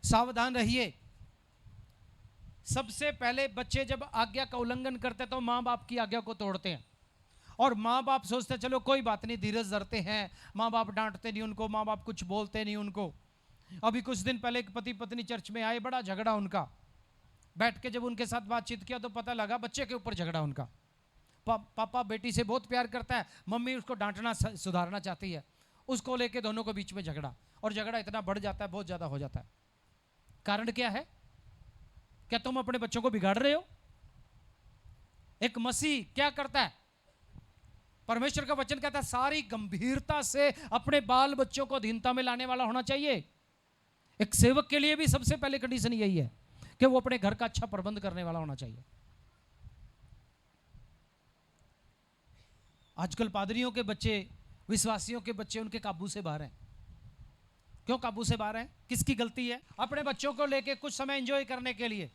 सावधान रहिए। सबसे पहले बच्चे जब आज्ञा का उल्लंघन करते तो माँ बाप की आज्ञा को तोड़ते हैं, और माँ बाप सोचते चलो कोई बात नहीं, धीरज धरते हैं, माँ बाप डांटते नहीं उनको, माँ बाप कुछ बोलते नहीं उनको। अभी कुछ दिन पहले एक पति पत्नी चर्च में आए, बड़ा झगड़ा उनका। बैठ के जब उनके साथ बातचीत किया तो पता लगा बच्चे के ऊपर झगड़ा उनका। पापा बेटी से बहुत प्यार करता है, मम्मी उसको डांटना सुधारना चाहती है, उसको लेके दोनों को बीच में झगड़ा, और झगड़ा इतना बढ़ जाता है, बहुत ज्यादा हो जाता है। कारण क्या है? क्या तुम अपने बच्चों को बिगाड़ रहे हो? एक मसीह क्या करता है? परमेश्वर का वचन कहता है सारी गंभीरता से अपने बाल बच्चों को अधीनता में लाने वाला होना चाहिए। एक सेवक के लिए भी सबसे पहले कंडीशन यही है कि वो अपने घर का अच्छा प्रबंध करने वाला होना चाहिए। आजकल पादरियों के बच्चे, विश्वासियों के बच्चे उनके काबू से बाहर हैं। क्यों काबू से बाहर हैं? किसकी गलती है? अपने बच्चों को लेके कुछ समय एंजॉय करने के लिए।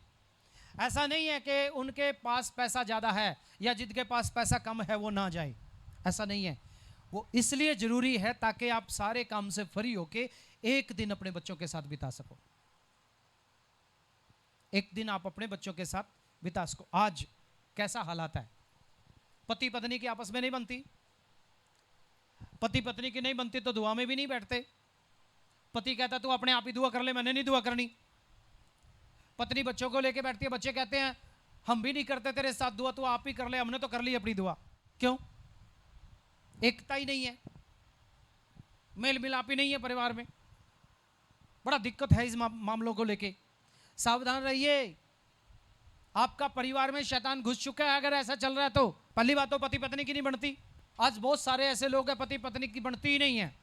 ऐसा नहीं है कि उनके पास पैसा ज़्यादा है या जिनके पास पैसा कम है वो ना जाए, ऐसा नहीं है। वो इसलिए ज़रूरी है ताकि आप सारे काम से फ्री होके एक दिन अपने बच्चों के साथ बिता सको। एक दिन आप अपने बच्चों के साथ बिता सको। आज कैसा हालात है? पति पत्नी की आपस में नहीं बनती, पति पत्नी की नहीं बनती तो दुआ में भी नहीं बैठते। पति कहता तू अपने आप ही दुआ कर ले, मैंने नहीं दुआ करनी। पत्नी बच्चों को लेके बैठती है, बच्चे कहते हैं हम भी नहीं करते तेरे साथ दुआ, तू आप ही कर ले, हमने तो कर ली अपनी दुआ। क्यों? एकता ही नहीं है, मेल मिलाप ही नहीं है परिवार में। बड़ा दिक्कत है इस मामलों को लेके। सावधान रहिए, आपका परिवार में शैतान घुस चुका है। अगर ऐसा चल रहा है तो पहली बात तो पति पत्नी की नहीं बनती। आज बहुत सारे ऐसे लोग हैं पति पत्नी की बनती ही नहीं है,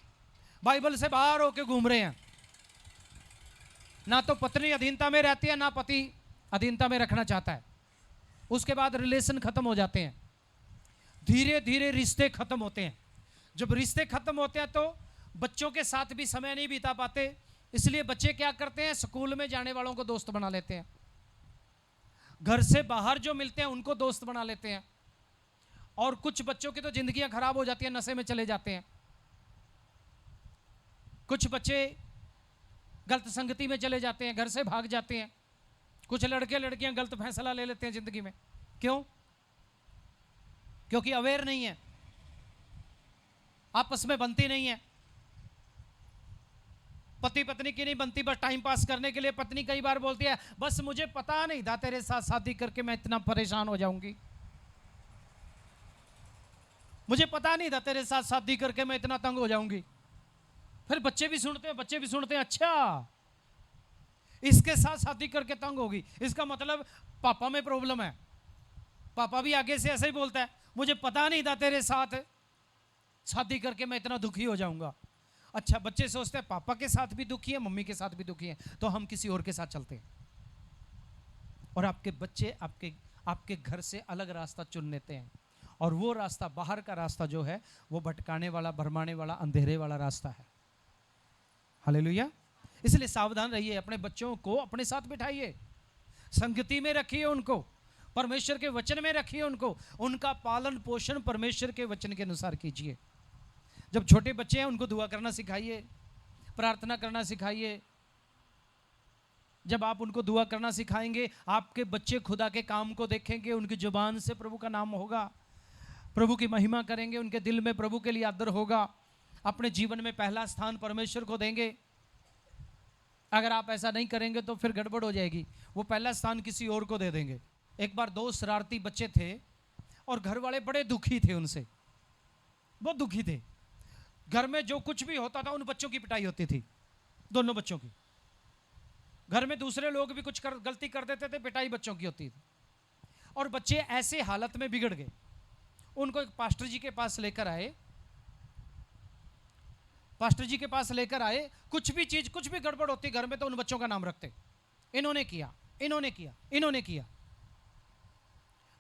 बाइबल से बाहर होके घूम रहे हैं। ना तो पत्नी अधीनता में रहती है, ना पति अधीनता में रखना चाहता है। उसके बाद रिलेशन खत्म हो जाते हैं, धीरे धीरे रिश्ते खत्म होते हैं। जब रिश्ते खत्म होते हैं तो बच्चों के साथ भी समय नहीं बिता पाते। इसलिए बच्चे क्या करते हैं? स्कूल में जाने वालों को दोस्त बना लेते हैं, घर से बाहर जो मिलते हैं उनको दोस्त बना लेते हैं। और कुछ बच्चों की तो जिंदगियां खराब हो जाती है, नशे में चले जाते हैं। कुछ बच्चे गलत संगति में चले जाते हैं, घर से भाग जाते हैं। कुछ लड़के लड़कियां गलत फैसला ले लेते हैं जिंदगी में। क्यों? क्योंकि अवेयर नहीं है, आपस में बनती नहीं है। पति पत्नी की नहीं बनती, बस टाइम पास करने के लिए पत्नी कई बार बोलती है बस मुझे पता नहीं था तेरे साथ शादी करके मैं इतना परेशान हो जाऊंगी, मुझे पता नहीं था तेरे साथ शादी करके मैं इतना तंग हो जाऊंगी। फिर बच्चे भी सुनते हैं अच्छा इसके साथ शादी करके तंग होगी, इसका मतलब पापा में प्रॉब्लम है। पापा भी आगे से ऐसा ही बोलता है मुझे पता नहीं था तेरे साथ शादी करके मैं इतना दुखी हो जाऊंगा। अच्छा, बच्चे सोचते हैं पापा के साथ भी दुखी है, मम्मी के साथ भी दुखी है, तो हम किसी और के साथ चलते हैं। और आपके बच्चे आपके घर से अलग रास्ता चुन लेते हैं, और वो रास्ता, बाहर का रास्ता जो है वो भटकाने वाला, भरमाने वाला, अंधेरे वाला रास्ता है। हालेलुया। इसलिए सावधान रहिए, अपने बच्चों को अपने साथ बिठाइए, संगति में रखिए, उनको परमेश्वर के वचन में रखिए, उनका पालन पोषण परमेश्वर के वचन के अनुसार कीजिए। जब छोटे बच्चे हैं उनको दुआ करना सिखाइए, प्रार्थना करना सिखाइए। जब आप उनको दुआ करना सिखाएंगे, आपके बच्चे खुदा के काम को देखेंगे, उनकी जुबान से प्रभु का नाम होगा, प्रभु की महिमा करेंगे, उनके दिल में प्रभु के लिए आदर होगा, अपने जीवन में पहला स्थान परमेश्वर को देंगे। अगर आप ऐसा नहीं करेंगे तो फिर गड़बड़ हो जाएगी, वो पहला स्थान किसी और को दे देंगे। एक बार दो शरारती बच्चे थे और घर वाले बड़े दुखी थे उनसे, बहुत दुखी थे। घर में जो कुछ भी होता था उन बच्चों की पिटाई होती थी, दोनों बच्चों की। घर में दूसरे लोग भी कुछ गलती कर देते थे, पिटाई बच्चों की होती थी। और बच्चे ऐसे हालत में बिगड़ गए, उनको एक पास्टर जी के पास लेकर आए। पास्टर जी के पास लेकर आए, कुछ भी चीज, कुछ भी गड़बड़ होती घर में तो उन बच्चों का नाम रखते, इन्होंने किया, इन्होंने किया, इन्होंने किया।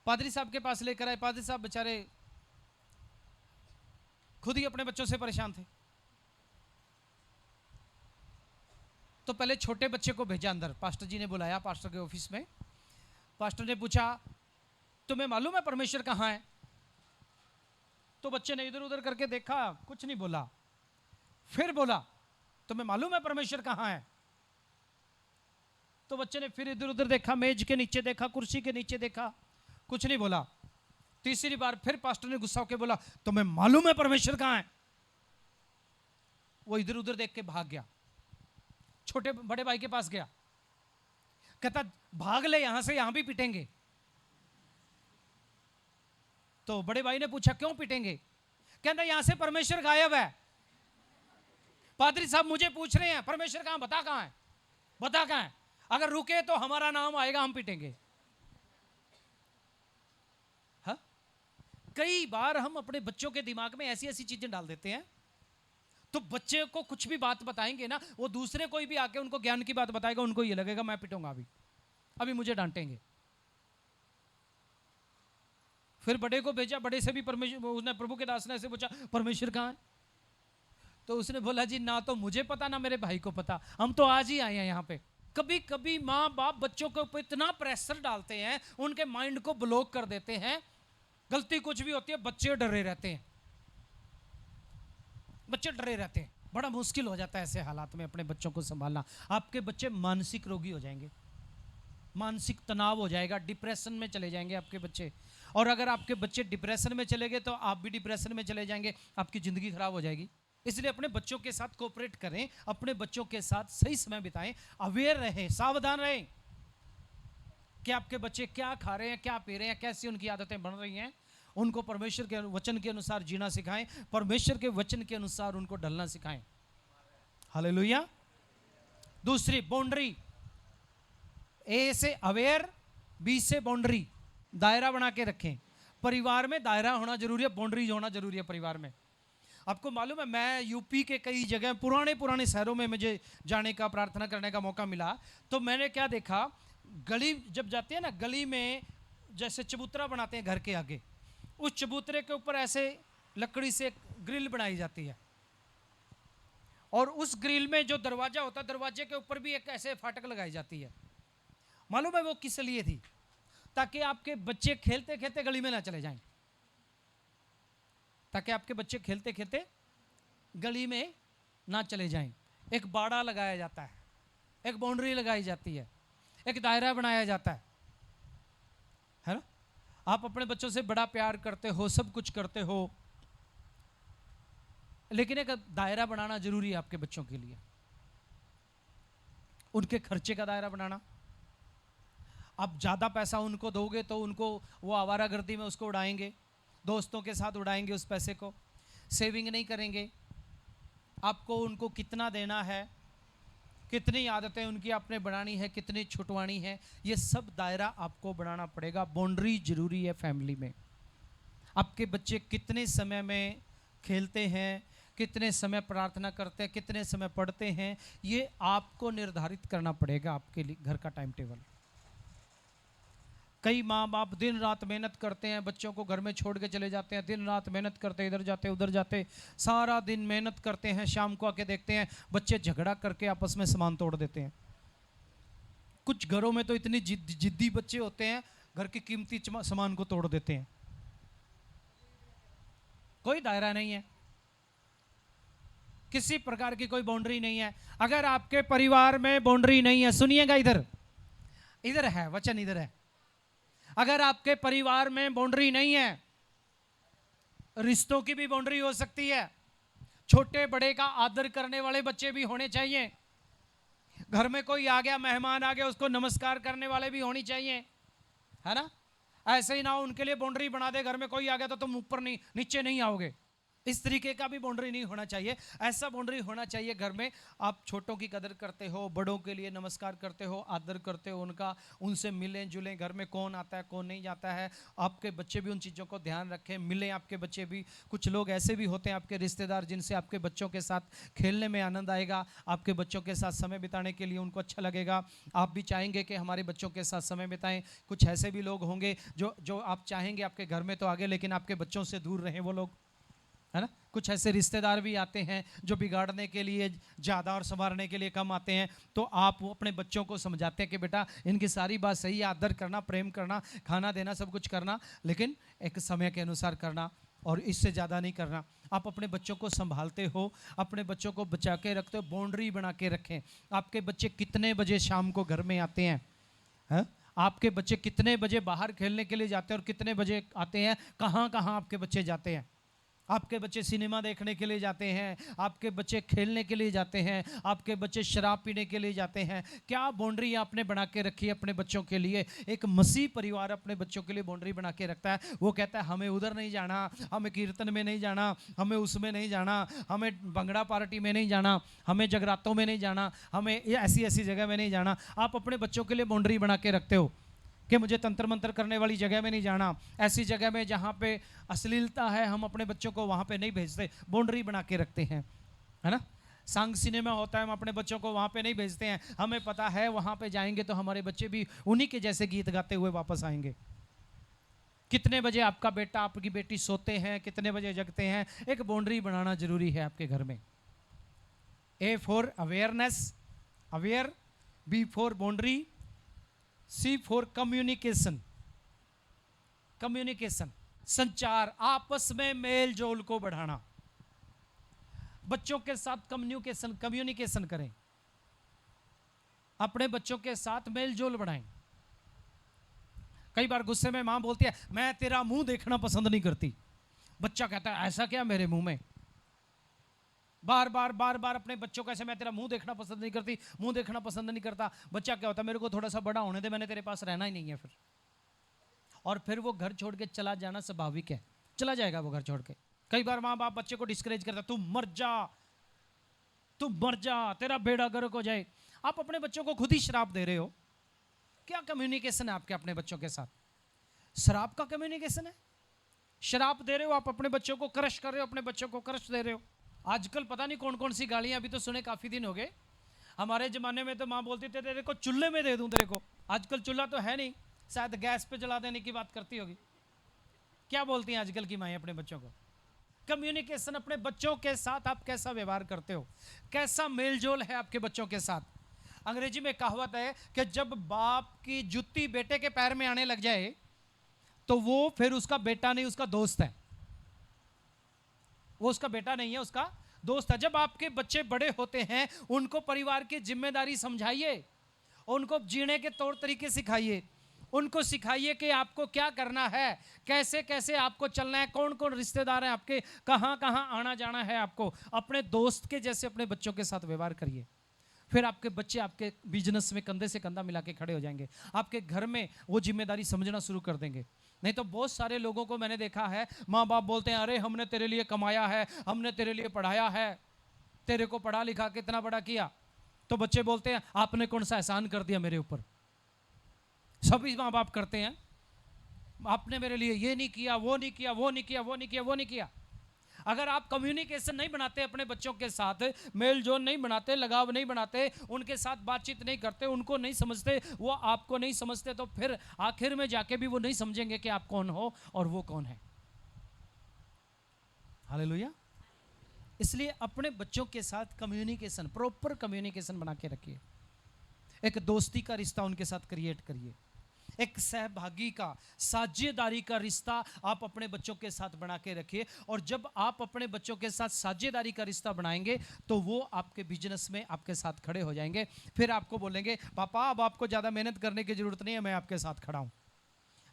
पादरी साहब के पास लेकर आए। पादरी साहब बेचारे खुद ही अपने बच्चों से परेशान थे, तो पहले छोटे बच्चे को भेजा अंदर। पास्टर जी ने बुलाया पास्टर के ऑफिस में। पास्टर ने पूछा तुम्हें मालूम है परमेश्वर कहाँ है? तो बच्चे ने इधर उधर करके देखा, कुछ नहीं बोला। फिर बोला तुम्हें मालूम है परमेश्वर कहाँ है? तो बच्चे ने फिर इधर उधर देखा, मेज के नीचे देखा, कुर्सी के नीचे देखा, कुछ नहीं बोला। तीसरी बार फिर पास्टर ने गुस्सा होकर बोला, तुम्हें मालूम है परमेश्वर कहां है? वो इधर उधर देख के भाग गया, छोटे बड़े भाई के पास गया, कहता भाग ले यहां से, यहां भी पिटेंगे। तो बड़े भाई ने पूछा क्यों पिटेंगे? कहता यहां से परमेश्वर गायब है। पादरी साहब मुझे पूछ रहे हैं परमेश्वर कहां, बता कहां है, बता कहां है, अगर रुके तो हमारा नाम आएगा, हम पिटेंगे। हाँ, कई बार हम अपने बच्चों के दिमाग में ऐसी ऐसी चीजें डाल देते हैं, तो बच्चे को कुछ भी बात बताएंगे ना, वो दूसरे कोई भी आके उनको ज्ञान की बात बताएगा, उनको ये लगेगा मैं पिटूंगा, अभी मुझे डांटेंगे। फिर बड़े को भेजा, बड़े से भी परमेश्वर, उसने प्रभु के दास ने ऐसे पूछा परमेश्वर कहां है? तो उसने बोला जी ना तो मुझे पता ना मेरे भाई को पता, हम तो आज ही आए हैं यहाँ पे। कभी कभी माँ बाप बच्चों के ऊपर इतना प्रेशर डालते हैं, उनके माइंड को ब्लॉक कर देते हैं, गलती कुछ भी होती है बच्चे डरे रहते हैं, बच्चे डरे रहते हैं। बड़ा मुश्किल हो जाता है ऐसे हालात में अपने बच्चों को संभालना। आपके बच्चे मानसिक रोगी हो जाएंगे, मानसिक तनाव हो जाएगा, डिप्रेशन में चले जाएंगे आपके बच्चे। और अगर आपके बच्चे डिप्रेशन में चले गए तो आप भी डिप्रेशन में चले जाएंगे, आपकी ज़िंदगी खराब हो जाएगी। इसलिए अपने बच्चों के साथ कोऑपरेट करें, अपने बच्चों के साथ सही समय बिताएं, अवेयर रहें, सावधान रहें कि आपके बच्चे क्या खा रहे हैं, क्या पी रहे हैं, कैसी उनकी आदतें बन रही हैं। उनको परमेश्वर के वचन के अनुसार जीना सिखाएं, परमेश्वर के वचन के अनुसार उनको ढलना सिखाएं। हालेलुया। दूसरी बाउंड्री, ए से अवेयर, बी से बाउंड्री, दायरा बना के रखें। परिवार में दायरा होना जरूरी है, बाउंड्रीज होना जरूरी है परिवार में। आपको मालूम है मैं यूपी के कई जगह पुराने शहरों में मुझे जाने का, प्रार्थना करने का मौका मिला, तो मैंने क्या देखा, गली जब जाते हैं ना, गली में जैसे चबूतरा बनाते हैं घर के आगे, उस चबूतरे के ऊपर ऐसे लकड़ी से ग्रिल बनाई जाती है, और उस ग्रिल में जो दरवाजा होता है, दरवाजे के ऊपर भी एक ऐसे फाटक लगाई जाती है। मालूम है वो किस लिए थी? ताकि आपके बच्चे खेलते खेलते गली में ना चले जाएं, ताकि आपके बच्चे खेलते खेलते गली में ना चले जाएं। एक बाड़ा लगाया जाता है, एक बाउंड्री लगाई जाती है, एक दायरा बनाया जाता है ना। आप अपने बच्चों से बड़ा प्यार करते हो, सब कुछ करते हो, लेकिन एक दायरा बनाना जरूरी है आपके बच्चों के लिए। उनके खर्चे का दायरा बनाना। आप ज़्यादा पैसा उनको दोगे तो उनको वो आवारागर्दी में उसको उड़ाएंगे, दोस्तों के साथ उड़ाएंगे उस पैसे को, सेविंग नहीं करेंगे। आपको उनको कितना देना है, कितनी आदतें उनकी आपने बनानी है, कितनी छुटवानी है, ये सब दायरा आपको बनाना पड़ेगा। बाउंड्री जरूरी है फैमिली में। आपके बच्चे कितने समय में खेलते हैं, कितने समय प्रार्थना करते हैं, कितने समय पढ़ते हैं, ये आपको निर्धारित करना पड़ेगा आपके लिए घर का टाइम टेबल। कई माँ बाप दिन रात मेहनत करते हैं, बच्चों को घर में छोड़ के चले जाते हैं, दिन रात मेहनत करते, इधर जाते उधर जाते, सारा दिन मेहनत करते हैं, शाम को आके देखते हैं बच्चे झगड़ा करके आपस में सामान तोड़ देते हैं। कुछ घरों में तो इतनी जिद्दी बच्चे होते हैं, घर की कीमती सामान को तोड़ देते हैं। कोई दायरा नहीं है, किसी प्रकार की कोई बाउंड्री नहीं है। अगर आपके परिवार में बाउंड्री नहीं है, सुनिएगा, इधर इधर है वचन, इधर है। अगर आपके परिवार में बाउंड्री नहीं है, रिश्तों की भी बाउंड्री हो सकती है। छोटे बड़े का आदर करने वाले बच्चे भी होने चाहिए। घर में कोई आ गया, मेहमान आ गया, उसको नमस्कार करने वाले भी होनी चाहिए, है ना। ऐसे ही ना हो उनके लिए बाउंड्री बना दे, घर में कोई आ गया तो तुम ऊपर नहीं नीचे नहीं आओगे, इस तरीके का भी बाउंड्री नहीं होना चाहिए। ऐसा बाउंड्री होना चाहिए घर में, आप छोटों की कदर करते हो, बड़ों के लिए नमस्कार करते हो, आदर करते हो उनका, उनसे मिलें जुलें, घर में कौन आता है कौन नहीं जाता है, आपके बच्चे भी उन चीज़ों को ध्यान रखें, मिलें आपके बच्चे भी। कुछ लोग ऐसे भी होते हैं आपके रिश्तेदार जिनसे आपके बच्चों के साथ खेलने में आनंद आएगा, आपके बच्चों के साथ समय बिताने के लिए उनको अच्छा लगेगा, आप भी चाहेंगे कि हमारे बच्चों के साथ समय बिताएं। कुछ ऐसे भी लोग होंगे जो आप चाहेंगे आपके घर में तो आगे, लेकिन आपके बच्चों से दूर रहें वो लोग, है ना। कुछ ऐसे रिश्तेदार भी आते हैं जो बिगाड़ने के लिए ज़्यादा और संवारने के लिए कम आते हैं, तो आप वो अपने बच्चों को समझाते हैं कि बेटा इनकी सारी बात सही है, आदर करना, प्रेम करना, खाना देना, सब कुछ करना, लेकिन एक समय के अनुसार करना। और इससे ज़्यादा नहीं करना। आप अपने बच्चों को संभालते हो, अपने बच्चों को बचा के रखते हो, बाउंड्री बना के रखें। आपके बच्चे कितने बजे शाम को घर में आते हैं, हैं? आपके बच्चे कितने बजे बाहर खेलने के लिए जाते हैं और कितने बजे आते हैं, कहाँ कहाँ आपके बच्चे जाते हैं। आपके बच्चे सिनेमा देखने के लिए जाते हैं, आपके बच्चे खेलने के लिए जाते हैं, आपके बच्चे शराब पीने के लिए जाते हैं। क्या बाउंड्री आपने बना के रखी है अपने बच्चों के लिए? एक मसीह परिवार अपने बच्चों के लिए बाउंड्री बना के रखता है। वो कहता है हमें उधर नहीं जाना, हमें कीर्तन में नहीं जाना, हमें उसमें नहीं जाना, हमें भंगड़ा पार्टी में नहीं जाना, हमें जगरातों में नहीं जाना, हमें ऐसी ऐसी जगह में नहीं जाना। आप अपने बच्चों के लिए बाउंड्री बना के रखते हो कि मुझे तंत्र मंत्र करने वाली जगह में नहीं जाना, ऐसी जगह में जहाँ पे अश्लीलता है हम अपने बच्चों को वहाँ पे नहीं भेजते, बाउंड्री बना के रखते हैं, है ना। सांग सिनेमा होता है, हम अपने बच्चों को वहाँ पे नहीं भेजते हैं, हमें पता है वहाँ पे जाएंगे तो हमारे बच्चे भी उन्हीं के जैसे गीत गाते हुए वापस आएंगे। कितने बजे आपका बेटा आपकी बेटी सोते हैं, कितने बजे जगते हैं, एक बाउंड्री बनाना जरूरी है आपके घर में। A for awareness, aware, B for boundary, C for communication, communication संचार, आपस में मेल जोल को बढ़ाना। बच्चों के साथ कम्युनिकेशन, कम्युनिकेशन करें, अपने बच्चों के साथ मेल जोल बढ़ाएं। कई बार गुस्से में मां बोलती है मैं तेरा मुंह देखना पसंद नहीं करती, बच्चा कहता है ऐसा क्या मेरे मुंह में, बार बार बार बार अपने बच्चों को ऐसे मैं तेरा मुंह देखना पसंद नहीं करती, मुंह देखना पसंद नहीं करता। बच्चा क्या होता है, मेरे को थोड़ा सा बड़ा होने दे, मैंने तेरे पास रहना ही नहीं है फिर। और फिर वो घर छोड़ के चला जाना स्वाभाविक है, चला जाएगा वो घर छोड़ के। कई बार माँ बाप बच्चे को डिस्करेज करता, तू मर जा, तू मर जा, तेरा बेड़ा गर्क हो जाए। आप अपने बच्चों को खुद ही शराब दे रहे हो। क्या कम्युनिकेशन है आपके अपने बच्चों के साथ? शराब का कम्युनिकेशन है। शराब दे रहे हो आप अपने बच्चों को, क्रश कर रहे हो अपने बच्चों को, क्रश दे रहे हो। आजकल पता नहीं कौन कौन सी गालियां, अभी तो सुने काफी दिन हो गए। हमारे जमाने में तो माँ बोलती थी तेरे को चूल्हे में दे दूं तेरे को। आजकल चूल्हा तो है नहीं, शायद गैस पे जला देने की बात करती होगी। क्या बोलती हैं आजकल की माएँ अपने बच्चों को? कम्युनिकेशन, अपने बच्चों के साथ आप कैसा व्यवहार करते हो, कैसा मेलजोल है आपके बच्चों के साथ। अंग्रेजी में कहावत है कि जब बाप की जुत्ती बेटे के पैर में आने लग जाए तो वो फिर उसका बेटा नहीं, उसका दोस्त है। वो उसका बेटा नहीं है, उसका दोस्त है। जब आपके बच्चे बड़े होते हैं उनको परिवार की जिम्मेदारी समझाइए, उनको जीने के तौर तरीके सिखाइए, उनको सिखाइए कि आपको क्या करना है, कैसे कैसे आपको चलना है, कौन कौन रिश्तेदार हैं आपके, कहाँ कहाँ आना जाना है आपको। अपने दोस्त के जैसे अपने बच्चों के साथ व्यवहार करिए। फिर आपके बच्चे आपके बिजनेस में कंधे से कंधा मिला के खड़े हो जाएंगे, आपके घर में वो जिम्मेदारी समझना शुरू कर देंगे। नहीं तो बहुत सारे लोगों को मैंने देखा है, माँ बाप बोलते हैं अरे हमने तेरे लिए कमाया है, हमने तेरे लिए पढ़ाया है, तेरे को पढ़ा लिखा के इतना बड़ा किया। तो बच्चे बोलते हैं आपने कौन सा एहसान कर दिया मेरे ऊपर। सभी माँ बाप करते हैं, आपने मेरे लिए ये नहीं किया, वो नहीं किया, वो नहीं किया, वो नहीं किया, वो नहीं किया। अगर आप कम्युनिकेशन नहीं बनाते अपने बच्चों के साथ, मेल जोल नहीं बनाते, लगाव नहीं बनाते, उनके साथ बातचीत नहीं करते, उनको नहीं समझते, वो आपको नहीं समझते, तो फिर आखिर में जाके भी वो नहीं समझेंगे कि आप कौन हो और वो कौन है। हालेलुया। इसलिए अपने बच्चों के साथ कम्युनिकेशन, प्रॉपर कम्युनिकेशन बना के रखिए। एक दोस्ती का रिश्ता उनके साथ क्रिएट करिए, एक सहभागी का, साझेदारी का रिश्ता आप अपने बच्चों के साथ बना के रखिए। और जब आप अपने बच्चों के साथ साझेदारी का रिश्ता बनाएंगे तो वो आपके बिजनेस में आपके साथ खड़े हो जाएंगे। फिर आपको बोलेंगे पापा अब आपको ज़्यादा मेहनत करने की ज़रूरत नहीं है, मैं आपके साथ खड़ा हूँ।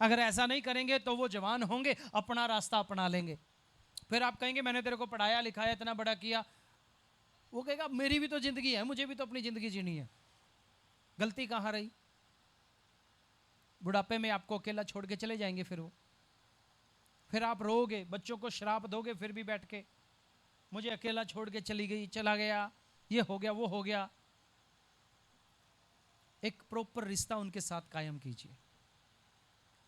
अगर ऐसा नहीं करेंगे तो वो जवान होंगे, अपना रास्ता अपना लेंगे। फिर आप कहेंगे मैंने तेरे को पढ़ाया लिखाया, इतना बड़ा किया। वो कहेगा मेरी भी तो ज़िंदगी है, मुझे भी तो अपनी ज़िंदगी जीनी है। गलती कहाँ रही? बुढ़ापे में आपको अकेला छोड़ के चले जाएंगे फिर आप रोगे, बच्चों को श्राप दोगे फिर भी बैठ के, मुझे अकेला छोड़ के चली गई, चला गया, ये हो गया, वो हो गया। एक प्रॉपर रिश्ता उनके साथ कायम कीजिए।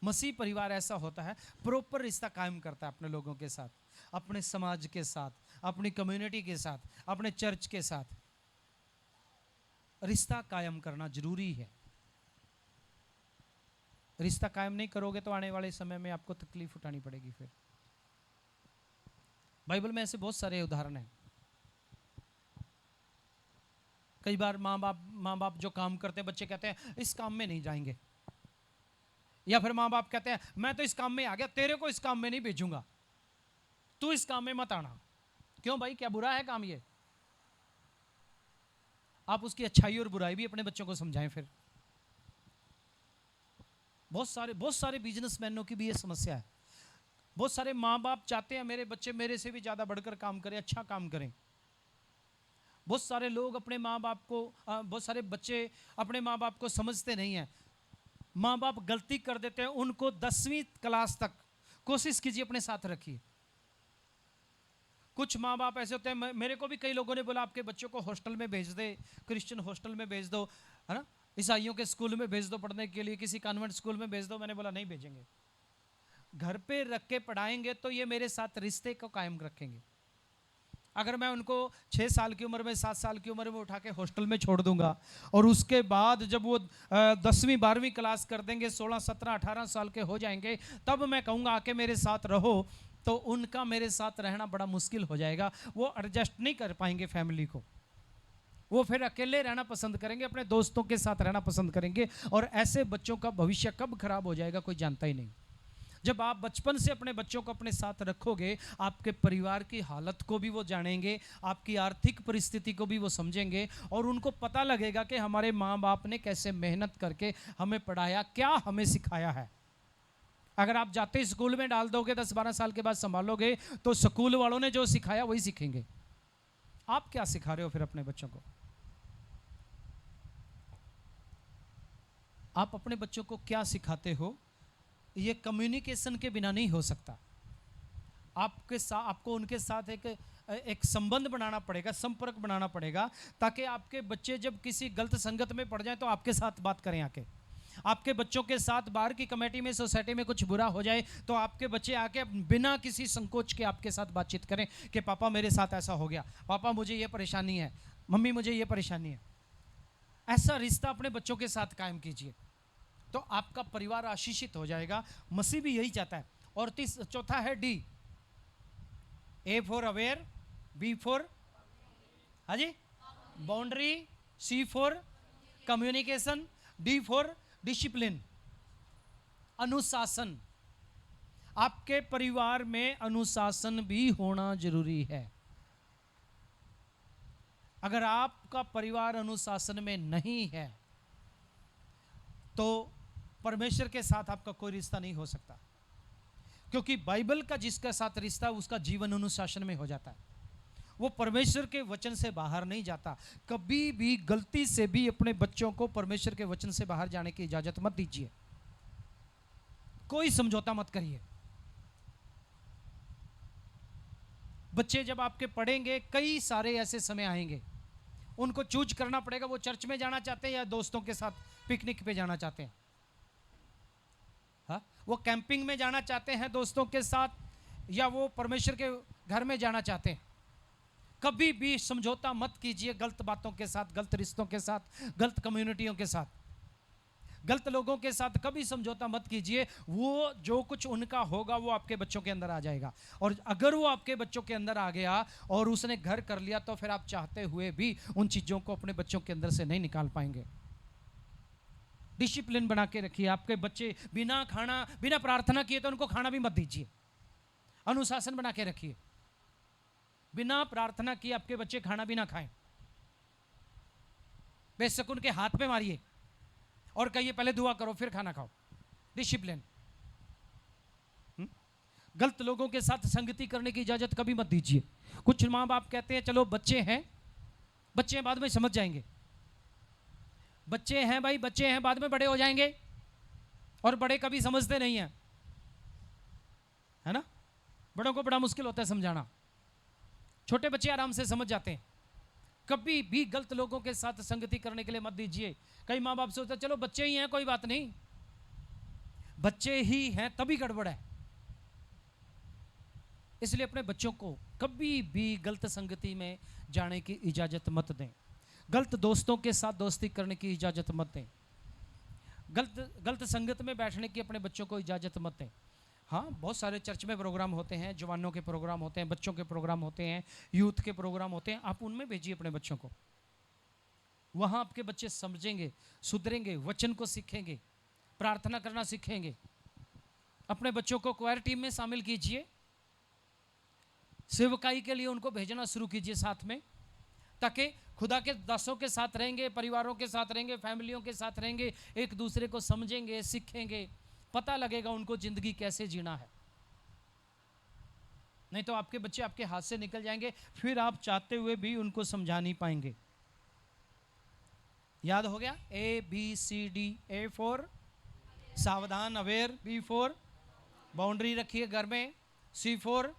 मसीह परिवार ऐसा होता है, प्रॉपर रिश्ता कायम करता है अपने लोगों के साथ, अपने समाज के साथ, अपनी कम्युनिटी के साथ, अपने चर्च के साथ। रिश्ता कायम करना जरूरी है। रिश्ता कायम नहीं करोगे तो आने वाले समय में आपको तकलीफ उठानी पड़ेगी। फिर बाइबल में ऐसे बहुत सारे उदाहरण हैं। कई बार माँ बाप जो काम करते हैं, बच्चे कहते हैं इस काम में नहीं जाएंगे, या फिर माँ बाप कहते हैं मैं तो इस काम में आ गया, तेरे को इस काम में नहीं भेजूंगा। तू इस काम में मत आना। क्यों भाई, क्या बुरा है काम ये? आप उसकी अच्छाई और बुराई भी अपने बच्चों को समझाएं। फिर बहुत सारे बिजनेसमैनों की भी ये समस्या है। बहुत सारे माँ बाप चाहते हैं मेरे बच्चे मेरे से भी ज़्यादा बढ़कर काम करें, अच्छा काम करें। बहुत सारे लोग अपने माँ बाप को, बहुत सारे बच्चे अपने माँ बाप को समझते नहीं हैं। माँ बाप गलती कर देते हैं, उनको 10वीं क्लास तक कोशिश कीजिए अपने साथ रखिए। कुछ माँ बाप ऐसे होते हैं, मेरे को भी कई लोगों ने बोला आपके बच्चों को हॉस्टल में भेज दे, क्रिश्चियन हॉस्टल में भेज दो, है ना, ईसाइयों के स्कूल में भेज दो पढ़ने के लिए, किसी कॉन्वेंट स्कूल में भेज दो। मैंने बोला नहीं भेजेंगे। घर पे रख के पढ़ाएंगे तो ये मेरे साथ रिश्ते को कायम रखेंगे। अगर मैं उनको 6 साल की उम्र में, 7 साल की उम्र में उठा के हॉस्टल में छोड़ दूंगा और उसके बाद जब वो 10वीं 12वीं क्लास कर देंगे, 16 17 18 साल के हो जाएंगे, तब मैं कहूँगा आके मेरे साथ रहो, तो उनका मेरे साथ रहना बड़ा मुश्किल हो जाएगा। वो एडजस्ट नहीं कर पाएंगे फैमिली को, वो फिर अकेले रहना पसंद करेंगे, अपने दोस्तों के साथ रहना पसंद करेंगे। और ऐसे बच्चों का भविष्य कब खराब हो जाएगा कोई जानता ही नहीं। जब आप बचपन से अपने बच्चों को अपने साथ रखोगे, आपके परिवार की हालत को भी वो जानेंगे, आपकी आर्थिक परिस्थिति को भी वो समझेंगे, और उनको पता लगेगा कि हमारे माँ बाप ने कैसे मेहनत करके हमें पढ़ाया, क्या हमें सिखाया है। अगर आप जाते स्कूल में डाल दोगे, 10-12 साल के बाद संभालोगे, तो स्कूल वालों ने जो सिखाया वही सीखेंगे। आप क्या सिखा रहे हो फिर अपने बच्चों को? आप अपने बच्चों को क्या सिखाते हो? ये कम्युनिकेशन के बिना नहीं हो सकता। आपको उनके साथ एक संबंध बनाना पड़ेगा, संपर्क बनाना पड़ेगा, ताकि आपके बच्चे जब किसी गलत संगत में पड़ जाए तो आपके साथ बात करें आके। आपके बच्चों के साथ बाहर की कमेटी में, सोसाइटी में कुछ बुरा हो जाए तो आपके बच्चे आके बिना किसी संकोच के आपके साथ बातचीत करें कि पापा मेरे साथ ऐसा हो गया, पापा मुझे ये परेशानी है, मम्मी मुझे ये परेशानी है। ऐसा रिश्ता अपने बच्चों के साथ कायम कीजिए, तो आपका परिवार आशीषित हो जाएगा। मसीह भी यही चाहता है। और चौथा है D, A for aware, B for, हाँ जी, boundary, C for communication, D for discipline, अनुशासन। आपके परिवार में अनुशासन भी होना जरूरी है। अगर आपका परिवार अनुशासन में नहीं है तो परमेश्वर के साथ आपका कोई रिश्ता नहीं हो सकता, क्योंकि बाइबल का जिसके साथ रिश्ता उसका जीवन अनुशासन में हो जाता है। वो परमेश्वर के वचन से बाहर नहीं जाता। कभी भी गलती से भी अपने बच्चों को परमेश्वर के वचन से बाहर जाने की इजाजत मत दीजिए, कोई समझौता मत करिए। बच्चे जब आपके पढ़ेंगे, कई सारे ऐसे समय आएंगे, उनको चूज करना पड़ेगा, वो चर्च में जाना चाहते हैं या दोस्तों के साथ पिकनिक पे जाना चाहते हैं। हाँ, वो कैंपिंग में जाना चाहते हैं दोस्तों के साथ, या वो परमेश्वर के घर में जाना चाहते हैं। कभी भी समझौता मत कीजिए गलत बातों के साथ, गलत रिश्तों के साथ, गलत कम्युनिटियों के साथ, गलत लोगों के साथ कभी समझौता मत कीजिए। वो जो कुछ उनका होगा वो आपके बच्चों के अंदर आ जाएगा, और अगर वो आपके बच्चों के अंदर आ गया और उसने घर कर लिया, तो फिर आप चाहते हुए भी उन चीज़ों को अपने बच्चों के अंदर से नहीं निकाल पाएंगे। डिसिप्लिन बना के रखिए। आपके बच्चे बिना खाना, बिना प्रार्थना किए तो उनको खाना भी मत दीजिए। अनुशासन बना के रखिए। बिना प्रार्थना किए आपके बच्चे खाना भी ना खाएं। बेशक उनके हाथ पे मारिए और कहिए पहले दुआ करो फिर खाना खाओ। डिसिप्लिन। गलत लोगों के साथ संगति करने की इजाजत कभी मत दीजिए। कुछ माँ बाप कहते हैं चलो बच्चे हैं बाद में समझ जाएंगे। बच्चे हैं भाई, बच्चे हैं, बाद में बड़े हो जाएंगे, और बड़े कभी समझते नहीं हैं, है ना। बड़ों को बड़ा मुश्किल होता है समझाना, छोटे बच्चे आराम से समझ जाते हैं। कभी भी गलत लोगों के साथ संगति करने के लिए मत दीजिए। कई माँ बाप सोचते चलो बच्चे ही हैं कोई बात नहीं, बच्चे ही हैं तभी गड़बड़ है। इसलिए अपने बच्चों को कभी भी गलत संगति में जाने की इजाजत मत दें। गलत दोस्तों के साथ दोस्ती करने की इजाजत मत दें। गलत संगत में बैठने की अपने बच्चों को इजाजत मत दें। हाँ, बहुत सारे चर्च में प्रोग्राम होते हैं, जवानों के प्रोग्राम होते हैं, बच्चों के प्रोग्राम होते हैं, यूथ के प्रोग्राम होते हैं, आप उनमें भेजिए अपने बच्चों को। वहाँ आपके बच्चे समझेंगे, सुधरेंगे, वचन को सीखेंगे, प्रार्थना करना सीखेंगे। अपने बच्चों को क्वायर टीम में शामिल कीजिए, सेवकाई के लिए उनको भेजना शुरू कीजिए साथ में, ताकि खुदा के दासों के साथ रहेंगे, परिवारों के साथ रहेंगे, फैमिलियों के साथ रहेंगे, एक दूसरे को समझेंगे, सीखेंगे, पता लगेगा उनको जिंदगी कैसे जीना है। नहीं तो आपके बच्चे आपके हाथ से निकल जाएंगे, फिर आप चाहते हुए भी उनको समझा नहीं पाएंगे। याद हो गया? ABCD। A फॉर सावधान, अवेयर। B फॉर बाउंड्री रखिए घर में। C फॉर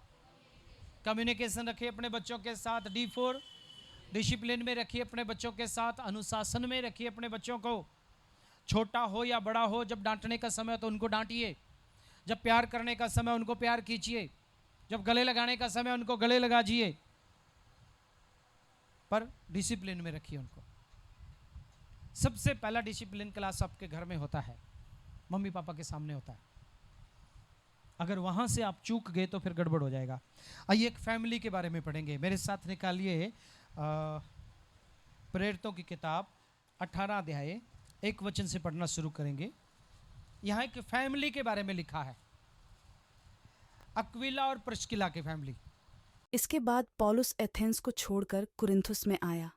कम्युनिकेशन रखिए अपने बच्चों के साथ। D फॉर डिसिप्लिन में रखिए अपने बच्चों के साथ, अनुशासन में रखिए अपने बच्चों को। छोटा हो या बड़ा हो, जब डांटने का समय तो उनको डांटिए, जब प्यार करने का समय उनको प्यार कीजिए, जब गले लगाने का समय उनको गले लगाजिए, पर डिसिप्लिन में रखिए उनको। सबसे पहला डिसिप्लिन क्लास आपके घर में होता है, मम्मी पापा के सामने होता है। अगर वहां से आप चूक गए तो फिर गड़बड़ हो जाएगा। आइए एक फैमिली के बारे में पढ़ेंगे। मेरे साथ निकालिए प्रेरितों की किताब 18 अध्याय 1 वचन से पढ़ना शुरू करेंगे। यहाँ एक फैमिली के बारे में लिखा है, अक्विला और प्रिस्किला की फैमिली। इसके बाद पौलुस एथेंस को छोड़कर कुरिन्थुस में आया।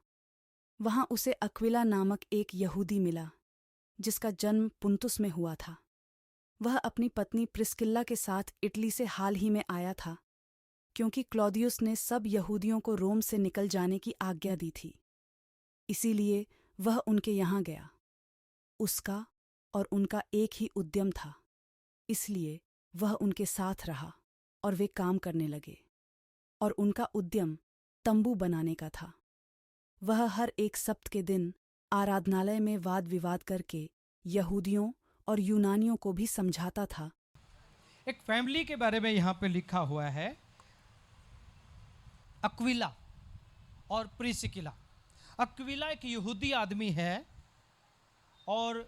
वहां उसे अक्विला नामक एक यहूदी मिला, जिसका जन्म पुन्तुस में हुआ था। वह अपनी पत्नी प्रिस्किल्ला के साथ इटली से हाल ही में आया था, क्योंकि क्लौदियुस ने सब यहूदियों को रोम से निकल जाने की आज्ञा दी थी। इसीलिए वह उनके यहाँ गया। उसका और उनका एक ही उद्यम था, इसलिए वह उनके साथ रहा और वे काम करने लगे। और उनका उद्यम तंबू बनाने का था। वह हर एक सप्त के दिन आराधनालय में वाद विवाद करके यहूदियों और यूनानियों को भी समझाता था। एक फैमिली के बारे में यहाँ पे लिखा हुआ है, अक्विला और प्रिस्किला। अक्विला एक यहूदी आदमी है और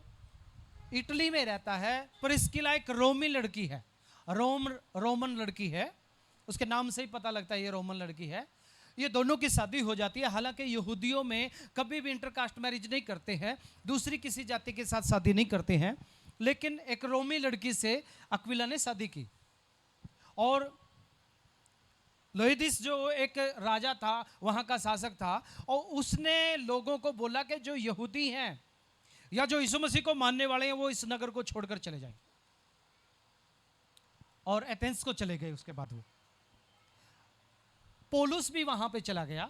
इटली में रहता है। प्रिस्किला एक रोमी लड़की है, रोमन लड़की है। उसके नाम से ही पता लगता है ये रोमन लड़की है। ये दोनों की शादी हो जाती है। हालांकि यहूदियों में कभी भी इंटरकास्ट मैरिज नहीं करते हैं, दूसरी किसी जाति के साथ शादी नहीं करते हैं, लेकिन एक रोमी लड़की से अक्विला ने शादी की। और लोइदिस जो एक राजा था, वहां का शासक था, और उसने लोगों को बोला कि जो यहूदी हैं या जो यीशु मसीह को मानने वाले हैं वो इस नगर को छोड़कर चले जाएं। और एथेंस को चले गए। उसके बाद वो पौलुस भी वहां पे चला गया।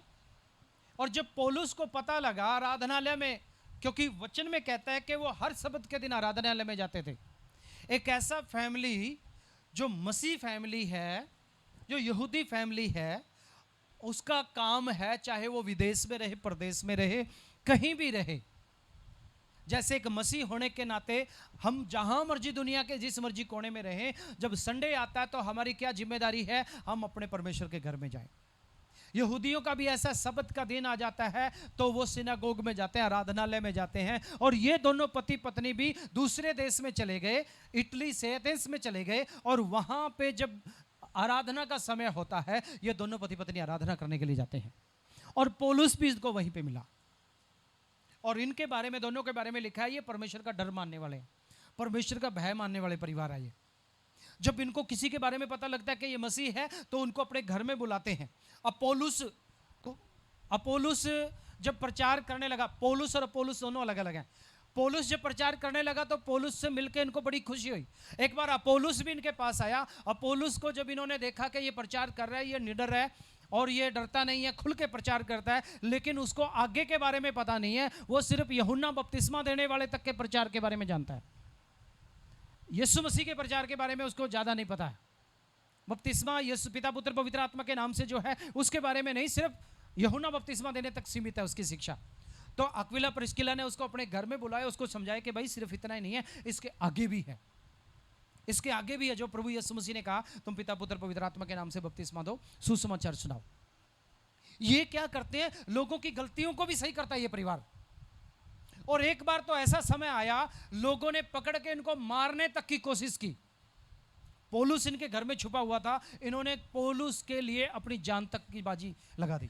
और जब पौलुस को पता लगा आराधनालय में, क्योंकि वचन में कहता है कि वो हर सब्त के दिन आराधनालय में जाते थे। एक ऐसा फैमिली जो मसीह फैमिली है, जो यहूदी फैमिली है, उसका काम है चाहे वो विदेश में रहे, प्रदेश में रहे, कहीं भी रहे। जैसे एक मसीह होने के नाते हम जहां मर्जी दुनिया के जिस मर्जी कोने में रहें, जब संडे आता है तो हमारी क्या जिम्मेदारी है, हम अपने परमेश्वर के घर में जाएं। यहूदियों का भी ऐसा सब्त का दिन आ जाता है तो वो सिनागोग में जाते हैं, आराधनालय में जाते हैं। और ये दोनों पति पत्नी भी दूसरे देश में चले गए, इटली से एथेंस में चले गए। और वहां पे जब आराधना का समय होता है, ये दोनों पति पत्नी आराधना करने के लिए जाते हैं। और पौलुस भी इसको वहीं पे मिला। और इनके बारे में, दोनों के बारे में लिखा है, ये परमेश्वर का डर मानने वाले, परमेश्वर का भय मानने वाले परिवार है ये। जब इनको किसी के बारे में पता लगता है कि ये मसीह है तो उनको अपने घर में बुलाते हैं। अपोलुस जब प्रचार करने लगा, पौलुस और अपोलुस दोनों अलग अलग हैं। पौलुस जब प्रचार करने लगा तो पौलुस से मिलकर इनको बड़ी खुशी हुई। एक बार अपोलुस भी इनके पास आया। अपोलुस को जब इन्होंने देखा कि ये प्रचार कर रहा है, ये निडर है और ये डरता नहीं है, खुल के प्रचार करता है, लेकिन उसको आगे के बारे में पता नहीं है। वो सिर्फ यूहन्ना बपतिस्मा देने वाले तक के प्रचार के बारे में जानता है। यीशु मसीह के प्रचार के बारे में उसको ज़्यादा नहीं पता है। बपतिस्मा यीशु पिता पुत्र पवित्र आत्मा के नाम से जो है उसके बारे में नहीं, सिर्फ यूहन्ना बपतिस्मा देने तक सीमित है उसकी शिक्षा। तो अक्विला प्रिस्किला ने उसको अपने घर में बुलाया, उसको समझाया कि भाई सिर्फ इतना ही नहीं है, इसके आगे भी है, इसके आगे भी है जो प्रभु यीशु मसीह ने कहा, तुम पिता पुत्र पवित्र आत्मा के नाम से बपतिस्मा दो, सुसमाचार सुनाओ। ये क्या करते हैं, लोगों की गलतियों को भी सही करता है ये परिवार। और एक बार तो ऐसा समय आया, लोगों ने पकड़ के इनको मारने तक की कोशिश की। पौलुस इनके घर में छुपा हुआ था, इन्होंने पौलुस के लिए अपनी जान तक की बाजी लगा दी।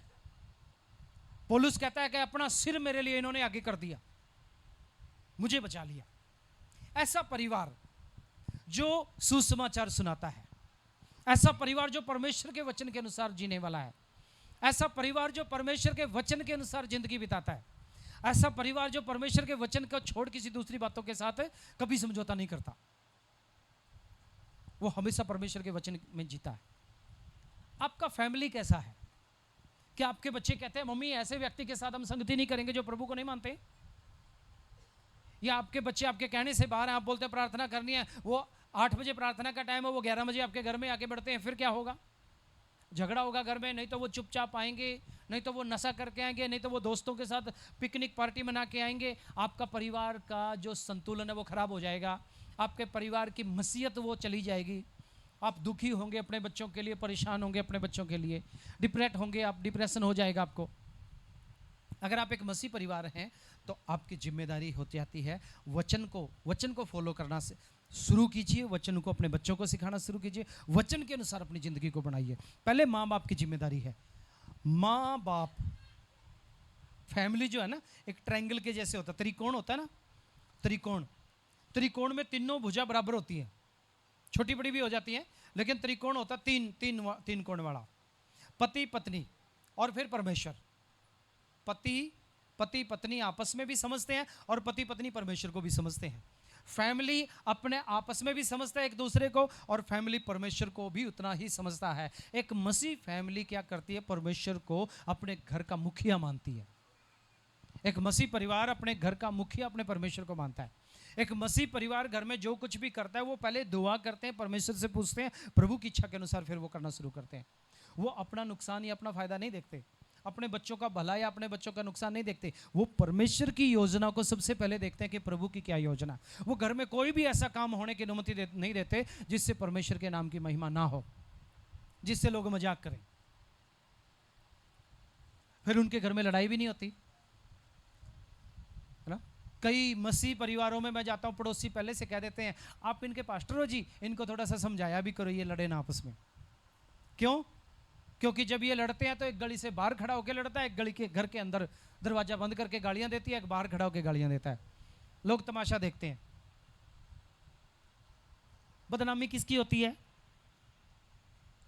पौलुस कहता है कि अपना सिर मेरे लिए इन्होंने आगे कर दिया, मुझे बचा लिया। ऐसा परिवार जो सुसमाचार सुनाता है, ऐसा परिवार जो परमेश्वर के वचन के अनुसार जीने वाला है, ऐसा परिवार जो परमेश्वर के वचन के अनुसार जिंदगी बिताता है, ऐसा परिवार जो परमेश्वर के वचन को छोड़ किसी दूसरी बातों के साथ कभी समझौता नहीं करता, वो हमेशा परमेश्वर के वचन में जीता है। आपका फैमिली कैसा है? क्या आपके बच्चे कहते हैं मम्मी ऐसे व्यक्ति के साथ हम संगति नहीं करेंगे जो प्रभु को नहीं मानते? या आपके बच्चे आपके कहने से बाहर हैं, आप बोलते हैं प्रार्थना करनी है, वो 8 बजे प्रार्थना का टाइम है, वो 11 बजे आपके घर में आके बैठते हैं, फिर क्या होगा? झगड़ा होगा घर में। नहीं तो वो चुपचाप आएंगे, नहीं तो वो नशा करके आएंगे, नहीं तो वो दोस्तों के साथ पिकनिक पार्टी मना के आएंगे। आपका परिवार का जो संतुलन है वो खराब हो जाएगा, आपके परिवार की मसीहत वो चली जाएगी। आप दुखी होंगे अपने बच्चों के लिए, परेशान होंगे अपने बच्चों के लिए, डिप्रेट होंगे आप, डिप्रेशन हो जाएगा आपको। अगर आप एक मसीह परिवार हैं तो आपकी जिम्मेदारी होती आती है वचन को फॉलो करना से शुरू कीजिए, वचन को अपने बच्चों को सिखाना शुरू कीजिए, वचन के अनुसार अपनी जिंदगी को बनाइए। पहले माँ बाप की जिम्मेदारी है। माँ बाप, फैमिली जो है ना एक ट्रायंगल के जैसे होता है, त्रिकोण होता है ना, त्रिकोण में तीनों भुजा बराबर होती है, छोटी बड़ी भी हो जाती है, लेकिन त्रिकोण होता है तीन कोण वाला। पति पत्नी और फिर परमेश्वर। पति पत्नी आपस में भी समझते हैं और पति पत्नी परमेश्वर को भी समझते हैं। फैमिली अपने आपस में भी समझता है एक दूसरे को, और फैमिली परमेश्वर को भी उतना ही समझता है। एक मसीह फैमिली क्या करती है? परमेश्वर को अपने घर का मुखिया मानती है। एक मसीह परिवार अपने घर का मुखिया अपने परमेश्वर को मानता है। एक मसीह परिवार घर में जो कुछ भी करता है वो पहले दुआ करते हैं, परमेश्वर से पूछते हैं, प्रभु की इच्छा के अनुसार फिर वो करना शुरू करते हैं। वो अपना नुकसान या अपना फायदा नहीं देखते, अपने बच्चों का भला या अपने बच्चों का नुकसान नहीं देखते, वो परमेश्वर की योजना को सबसे पहले देखते हैं कि प्रभु की क्या योजना। वो घर में कोई भी ऐसा काम होने की अनुमति नहीं देते जिससे परमेश्वर के नाम की महिमा ना हो, जिससे लोग मजाक करें। फिर उनके घर में लड़ाई भी नहीं होती, है ना। कई मसीह परिवारों में मैं जाता हूं, पड़ोसी पहले से कह देते हैं आप इनके पास्टर हो जी, इनको थोड़ा सा समझाया भी करो, ये लड़े ना आपस में। क्यों? क्योंकि जब ये लड़ते हैं तो एक गली से बाहर खड़ा होकर लड़ता है, एक गली के घर के अंदर दरवाजा बंद करके गालियां देती है, एक बाहर खड़ा होकर गालियां देता है। लोग तमाशा देखते हैं। बदनामी किसकी होती है?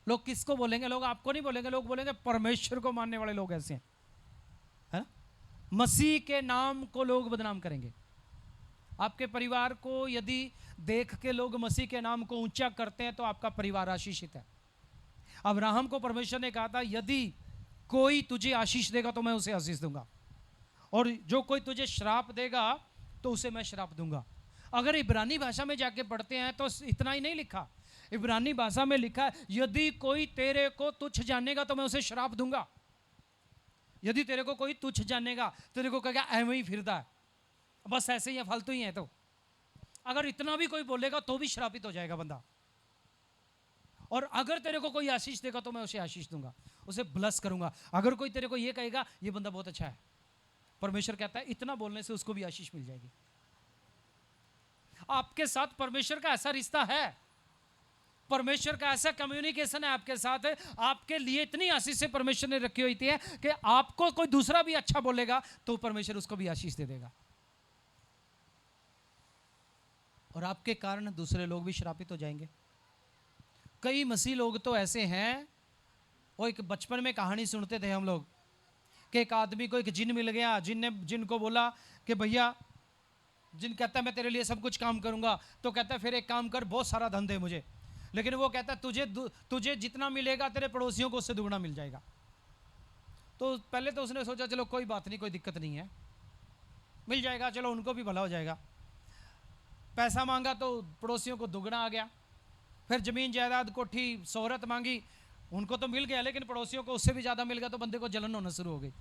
लोग किसको बोलेंगे? लोग आपको नहीं बोलेंगे, लोग बोलेंगे परमेश्वर को मानने वाले लोग ऐसे हैं, है ना। मसीह के नाम को लोग बदनाम करेंगे। आपके परिवार को यदि देख के लोग मसीह के नाम को ऊंचा करते हैं तो आपका परिवार आशीषित है। अब्राहम को परमेश्वर ने कहा था यदि कोई तुझे आशीष देगा तो मैं उसे आशीष दूंगा, और जो कोई तुझे श्राप देगा तो उसे मैं श्राप दूंगा। अगर इब्रानी भाषा में जाके पढ़ते हैं तो इतना ही नहीं लिखा, इब्रानी भाषा में लिखा है यदि कोई तेरे को तुच्छ जानेगा तो मैं उसे श्राप दूंगा। यदि तेरे को कोई तुच्छ जानेगा, तेरे को कहेगा ऐਵੇਂ ही फिरता है, बस ऐसे ही है, फालतू ही है, तो अगर इतना भी कोई बोलेगा तो भी श्रापित हो जाएगा बंदा। और अगर तेरे को कोई आशीष देगा तो मैं उसे आशीष दूंगा, उसे ब्लस करूंगा। अगर कोई तेरे को ये कहेगा ये बंदा बहुत अच्छा है, परमेश्वर कहता है इतना बोलने से उसको भी आशीष मिल जाएगी। आपके साथ परमेश्वर का ऐसा रिश्ता है, परमेश्वर का ऐसा कम्युनिकेशन है आपके साथ, आपके लिए इतनी आशीष से परमेश्वर ने रखी हुई थी कि आपको कोई दूसरा भी अच्छा बोलेगा तो परमेश्वर उसको भी आशीष दे देगा, और आपके कारण दूसरे लोग भी श्रापित हो जाएंगे। कई मसीह लोग तो ऐसे हैं, वो एक बचपन में कहानी सुनते थे हम लोग कि एक आदमी को एक जिन मिल गया, जिन को बोला कि भैया, जिन कहता है मैं तेरे लिए सब कुछ काम करूंगा, तो कहता है फिर एक काम कर, बहुत सारा धन दे मुझे। लेकिन वो कहता है तुझे जितना मिलेगा तेरे पड़ोसियों को उससे दुगना मिल जाएगा। तो पहले तो उसने सोचा चलो कोई बात नहीं, कोई दिक्कत नहीं है, मिल जाएगा, चलो उनको भी भला हो जाएगा। पैसा मांगा तो पड़ोसियों को दुगना आ गया। फिर जमीन जायदाद, कोठी, शोहरत मांगी, उनको तो मिल गया, लेकिन पड़ोसियों को उससे भी ज़्यादा मिल गया, तो बंदे को जलन होना शुरू हो गई।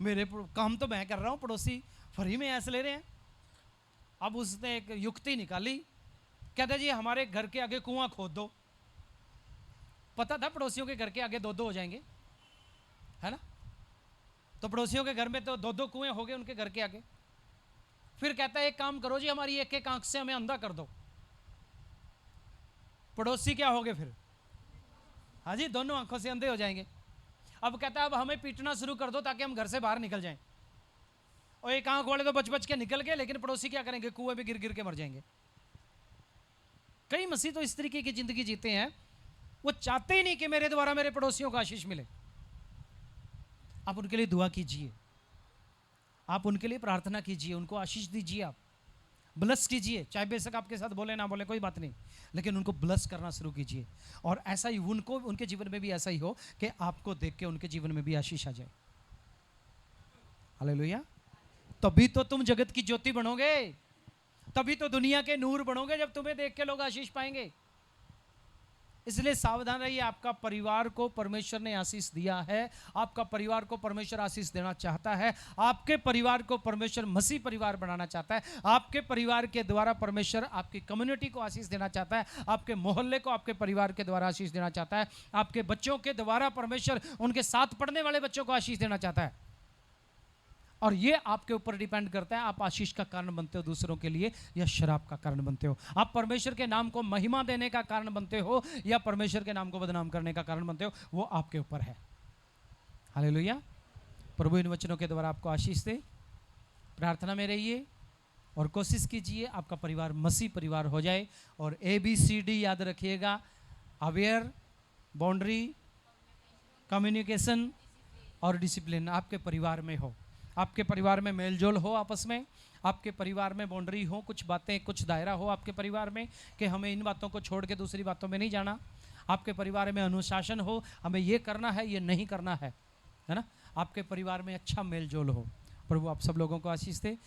मेरे काम तो मैं कर रहा हूँ, पड़ोसी फ्री में ऐसे ले रहे हैं। अब उसने एक युक्ति निकाली, कहता जी हमारे घर के आगे कुआं खोद दो। पता था पड़ोसियों के घर के आगे दो हो जाएंगे, है ना। तो पड़ोसियों के घर में तो दो कुएं हो गए उनके घर के आगे। फिर कहता है एक काम करो जी, हमारी एक एक आंख से हमें अंधा कर दो। पड़ोसी क्या हो गए फिर? हाँ जी, दोनों आंखों से अंधे हो जाएंगे। अब कहता है अब हमें पीटना शुरू कर दो ताकि हम घर से बाहर निकल जाएं। और एक आंख वाले तो बच के निकल गए, लेकिन पड़ोसी क्या करेंगे? कुएं में गिर के मर जाएंगे। कई मसीह तो इस तरीके की जिंदगी जीते हैं वो चाहते ही नहीं कि मेरे द्वारा मेरे पड़ोसियों को आशीष मिले। आप उनके लिए दुआ कीजिए, आप उनके लिए प्रार्थना कीजिए, उनको आशीष दीजिए, आप ब्लस कीजिए, चाहे बेशक आपके साथ बोले ना बोले कोई बात नहीं, लेकिन उनको ब्लस करना शुरू कीजिए। और ऐसा ही उनको, उनके जीवन में भी ऐसा ही हो कि आपको देख के उनके जीवन में भी आशीष आ जाए। हालेलुया। तभी तो तुम जगत की ज्योति बनोगे, तभी तो दुनिया के नूर बनोगे, जब तुम्हें देख के लोग आशीष पाएंगे। इसलिए सावधान रहिए, आपका परिवार को परमेश्वर ने आशीष दिया है, आपका परिवार को परमेश्वर आशीष देना चाहता है, आपके परिवार को परमेश्वर मसीह परिवार बनाना चाहता है, आपके परिवार के द्वारा परमेश्वर आपकी कम्युनिटी को आशीष देना चाहता है, आपके मोहल्ले को आपके परिवार के द्वारा आशीष देना चाहता है, आपके बच्चों के द्वारा परमेश्वर उनके साथ पढ़ने वाले बच्चों को आशीष देना चाहता है। और ये आपके ऊपर डिपेंड करता है, आप आशीष का कारण बनते हो दूसरों के लिए या शराब का कारण बनते हो, आप परमेश्वर के नाम को महिमा देने का कारण बनते हो या परमेश्वर के नाम को बदनाम करने का कारण बनते हो, वो आपके ऊपर है। हालेलुया। प्रभु इन वचनों के द्वारा आपको आशीष दे। प्रार्थना में रहिए और कोशिश कीजिए आपका परिवार मसीह परिवार हो जाए। और ABCD याद रखिएगा, अवेयर, बाउंड्री, कम्युनिकेशन और डिसिप्लिन आपके परिवार में हो, आपके परिवार में मेलजोल हो आपस में, आपके परिवार में बाउंड्री हो, कुछ बातें, कुछ दायरा हो आपके परिवार में कि हमें इन बातों को छोड़ के दूसरी बातों में नहीं जाना। आपके परिवार में अनुशासन हो, हमें ये करना है ये नहीं करना है ना। आपके परिवार में अच्छा मेलजोल हो। प्रभु आप सब लोगों को आशीष दे।